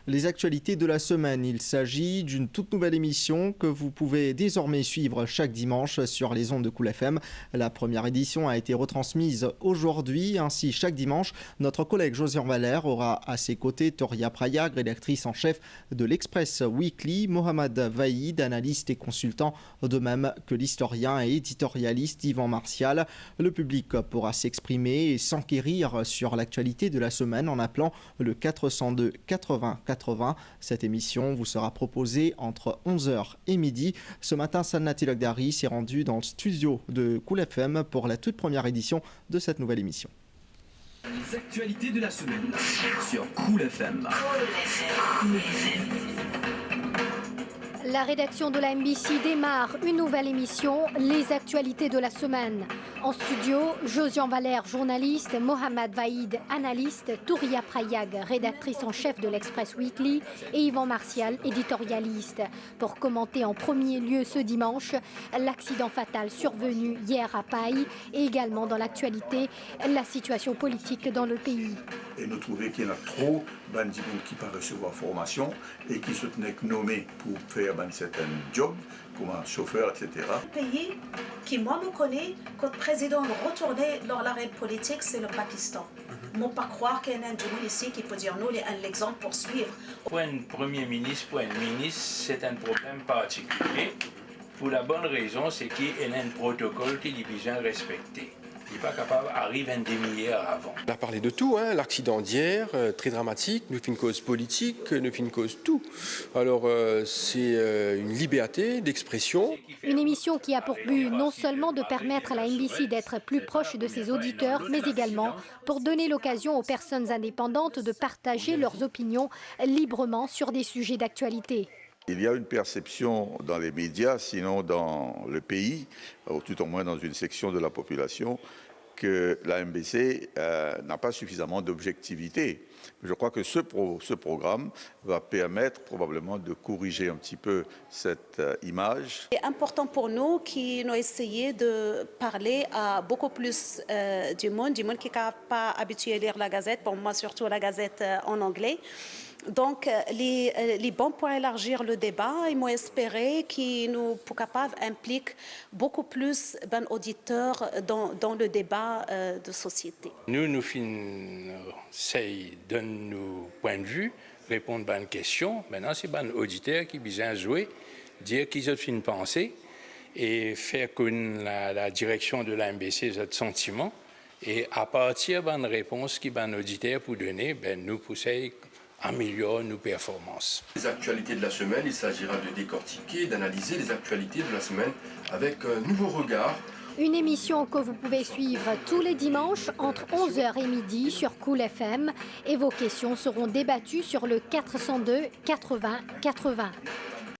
Les actualités de la semaine, il s'agit d'une toute nouvelle émission que vous pouvez désormais suivre chaque dimanche sur les ondes de Cool FM. La première édition a été retransmise aujourd'hui, ainsi chaque dimanche, notre collègue Josian Valère aura à ses côtés Toria Prayag, rédactrice en chef de l'Express Weekly, Mohamed Vaïd, analyste et consultant, de même que l'historien et éditorialiste Yvan Martial. Le public pourra s'exprimer et s'enquérir sur l'actualité de la semaine en appelant le 402 80 80. Cette émission vous sera proposée entre 11h et midi. Ce matin, Sanati Logdari s'est rendu dans le studio de Cool FM pour la toute première édition de cette nouvelle émission. Les actualités de la semaine sur Cool FM. La rédaction de la MBC démarre une nouvelle émission, Les actualités de la semaine. En studio, Josian Valère, journaliste, Mohamed Vaïd, analyste, Toria Prayag, rédactrice en chef de l'Express Weekly et Yvan Martial, éditorialiste. Pour commenter en premier lieu ce dimanche l'accident fatal survenu hier à Paille et également dans l'actualité, la situation politique dans le pays. Et nous trouvons qu'il y en a trop d'animaux qui ne peuvent pas recevoir formation et qui se tenaient nommés pour faire certains jobs, comme un chauffeur, etc. Le pays qui, moi, me connaît, quand le président retournait dans l'arène politique, c'est le Pakistan. Ne pas croire qu'il y a un monde ici qui peut dire nous l'exemple pour suivre. Pour un premier ministre, pour un ministre, c'est un problème particulier. Pour la bonne raison, c'est qu'il y a un protocole qu'il est besoin de respecter. Il n'est pas capable d'arriver une demi-heure avant. On a parlé de tout, hein. L'accident d'hier, très dramatique, nous fait une cause politique, nous fait une cause tout. Alors c'est une liberté d'expression. Une émission qui a pour but non seulement de permettre à la MBC d'être plus proche de ses auditeurs, mais également pour donner l'occasion aux personnes indépendantes de partager leurs opinions librement sur des sujets d'actualité. Il y a une perception dans les médias, sinon dans le pays, ou tout au moins dans une section de la population, que la MBC n'a pas suffisamment d'objectivité. Je crois que ce programme va permettre probablement de corriger un petit peu cette image. C'est important pour nous qui nous essayé de parler à beaucoup plus du monde qui n'est pas habitué à lire la Gazette, pour moi surtout la Gazette en anglais. Donc, les bons pour élargir le débat, et moi espérer qu'ils nous pour capables impliquent beaucoup plus d'auditeurs dans le débat de société. Nous essayons de nos points de vue, répondre à une question. Maintenant, c'est un auditeur qui vient jouer, dire qu'ils ont une pensée et faire que la direction de la MBC a ce sentiment. Et à partir d'une réponse qui un auditeur pour donner, nous poussons améliorer nos performances. Les actualités de la semaine, il s'agira de décortiquer, d'analyser les actualités de la semaine avec un nouveau regard. Une émission que vous pouvez suivre tous les dimanches entre 11h et midi sur Cool FM et vos questions seront débattues sur le 402 80 80.